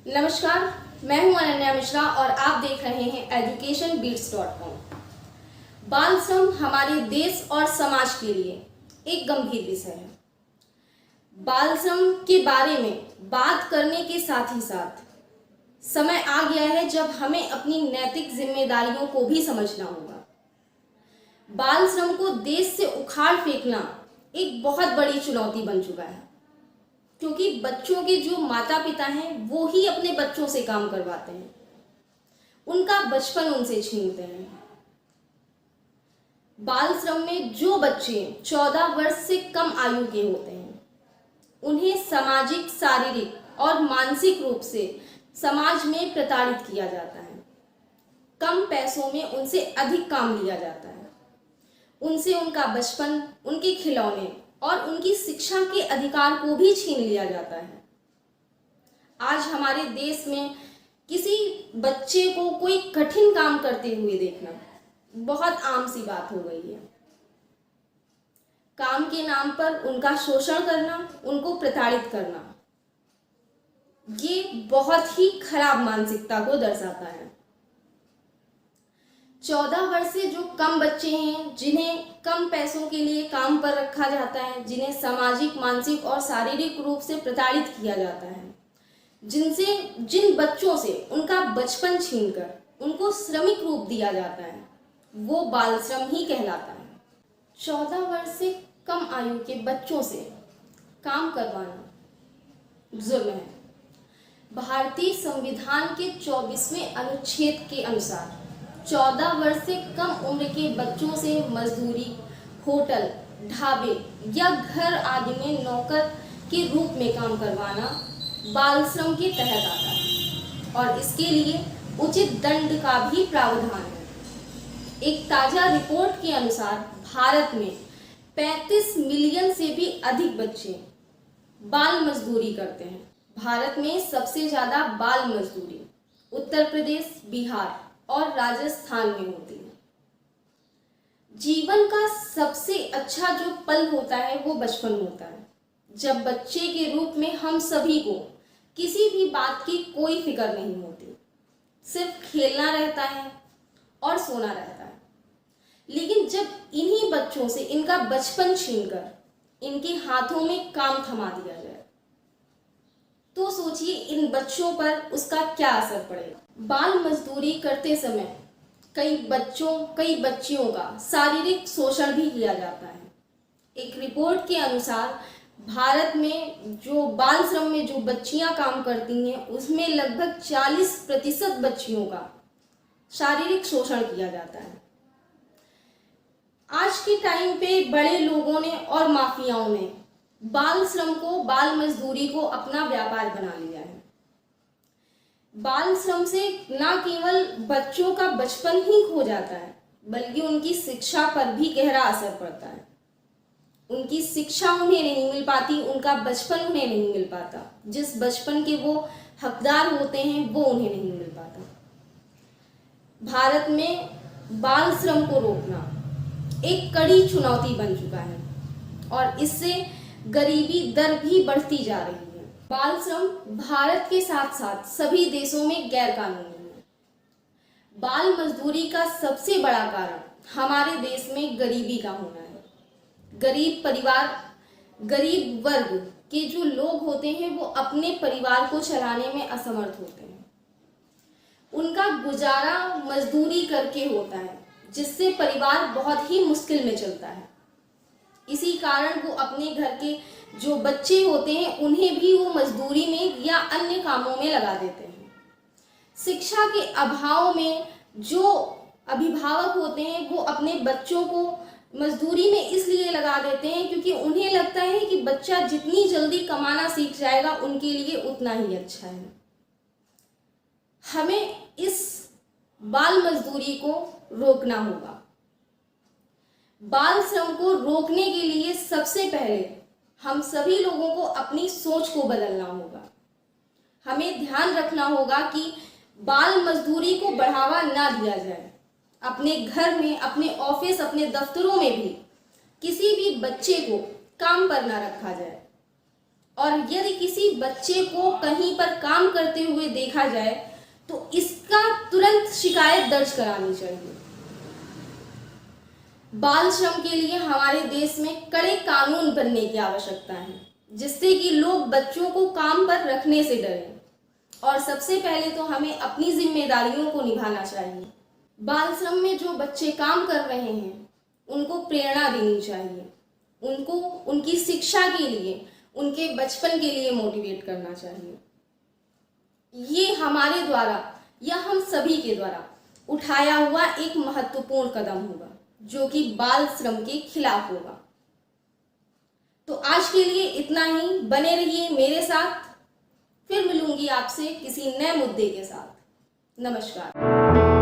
नमस्कार, मैं हूं अनन्या मिश्रा और आप देख रहे हैं educationbeats.com। बाल श्रम हमारे देश और समाज के लिए एक गंभीर विषय है। बाल श्रम के बारे में बात करने के साथ ही साथ समय आ गया है जब हमें अपनी नैतिक जिम्मेदारियों को भी समझना होगा। बाल श्रम को देश से उखाड़ फेंकना एक बहुत बड़ी चुनौती बन चुका है, क्योंकि बच्चों के जो माता पिता हैं वो ही अपने बच्चों से काम करवाते हैं, उनका बचपन उनसे छीनते हैं। बाल श्रम में जो बच्चे 14 वर्ष से कम आयु के होते हैं उन्हें सामाजिक, शारीरिक और मानसिक रूप से समाज में प्रताड़ित किया जाता है। कम पैसों में उनसे अधिक काम लिया जाता है, उनसे उनका बचपन, उनके खिलौने और उनकी शिक्षा के अधिकार को भी छीन लिया जाता है। आज हमारे देश में किसी बच्चे को कोई कठिन काम करते हुए देखना बहुत आम सी बात हो गई है। काम के नाम पर उनका शोषण करना, उनको प्रताड़ित करना, ये बहुत ही खराब मानसिकता को दर्शाता है। 14 वर्ष से जो कम बच्चे हैं, जिन्हें कम पैसों के लिए काम पर रखा जाता है, जिन्हें सामाजिक, मानसिक और शारीरिक रूप से प्रताड़ित किया जाता है, जिन बच्चों से उनका बचपन छीनकर उनको श्रमिक रूप दिया जाता है, वो बाल श्रम ही कहलाता है। 14 वर्ष से कम आयु के बच्चों से काम करवाना जुर्म है। भारतीय संविधान के 24वें अनुच्छेद के अनुसार 14 वर्ष से कम उम्र के बच्चों से मजदूरी, होटल, ढाबे या घर आदि में नौकर के रूप में काम करवाना बाल श्रम के तहत आता है और इसके लिए उचित दंड का भी प्रावधान है। एक ताजा रिपोर्ट के अनुसार भारत में 35 मिलियन से भी अधिक बच्चे बाल मजदूरी करते हैं। भारत में सबसे ज्यादा बाल मजदूरी उत्तर प्रदेश, बिहार और राजस्थान में होती है। जीवन का सबसे अच्छा जो पल होता है वो बचपन होता है, जब बच्चे के रूप में हम सभी को किसी भी बात की कोई फिक्र नहीं होती, सिर्फ खेलना रहता है और सोना रहता है। लेकिन जब इन्हीं बच्चों से इनका बचपन छीनकर इनके हाथों में काम थमा दिया जाए तो सोचिए इन बच्चों पर उसका क्या असर पड़ेगा। बाल मजदूरी करते समय कई बच्चियों का शारीरिक शोषण भी किया जाता है। एक रिपोर्ट के अनुसार भारत में जो बाल श्रम में जो बच्चियां काम करती हैं उसमें लगभग 40% बच्चियों का शारीरिक शोषण किया जाता है। आज के टाइम पे बड़े लोगों ने और माफियाओं ने बाल श्रम को, बाल मजदूरी को अपना व्यापार बना लिया है। बाल श्रम से न केवल बच्चों का बचपन ही खो जाता है, बल्कि उनकी शिक्षा पर भी गहरा असर पड़ता है। उनकी शिक्षा उन्हें नहीं मिल पाती, उनका बचपन उन्हें नहीं मिल पाता, जिस बचपन के वो हकदार होते हैं वो उन्हें नहीं मिल पाता। भारत में बाल श्रम को रोकना एक कड़ी चुनौती बन चुका है और इससे गरीबी दर भी बढ़ती जा रही है। बाल श्रम भारत के साथ साथ सभी देशों में गैर कानूनी है। बाल मजदूरी का सबसे बड़ा कारण हमारे देश में गरीबी का होना है। गरीब परिवार, गरीब वर्ग के जो लोग होते हैं वो अपने परिवार को चलाने में असमर्थ होते हैं। उनका गुजारा मजदूरी करके होता है, जिससे परिवार बहुत ही मुश्किल में चलता है। इसी कारण वो अपने घर के जो बच्चे होते हैं उन्हें भी वो मजदूरी में या अन्य कामों में लगा देते हैं। शिक्षा के अभाव में जो अभिभावक होते हैं वो अपने बच्चों को मजदूरी में इसलिए लगा देते हैं क्योंकि उन्हें लगता है कि बच्चा जितनी जल्दी कमाना सीख जाएगा उनके लिए उतना ही अच्छा है। हमें इस बाल मजदूरी को रोकना होगा। बाल श्रम को रोकने के लिए सबसे पहले हम सभी लोगों को अपनी सोच को बदलना होगा। हमें ध्यान रखना होगा कि बाल मजदूरी को बढ़ावा ना दिया जाए। अपने घर में, अपने ऑफिस, अपने दफ्तरों में भी किसी भी बच्चे को काम पर ना रखा जाए। और यदि किसी बच्चे को कहीं पर काम करते हुए देखा जाए तो इसका तुरंत शिकायत दर्ज करानी चाहिए। बाल श्रम के लिए हमारे देश में कड़े कानून बनने की आवश्यकता है, जिससे कि लोग बच्चों को काम पर रखने से डरें। और सबसे पहले तो हमें अपनी जिम्मेदारियों को निभाना चाहिए। बाल श्रम में जो बच्चे काम कर रहे हैं उनको प्रेरणा देनी चाहिए, उनको उनकी शिक्षा के लिए, उनके बचपन के लिए मोटिवेट करना चाहिए। ये हमारे द्वारा या हम सभी के द्वारा उठाया हुआ एक महत्वपूर्ण कदम होगा जो कि बाल श्रम के खिलाफ होगा। तो आज के लिए इतना ही। बने रहिए मेरे साथ, फिर मिलूंगी आपसे किसी नए मुद्दे के साथ। नमस्कार।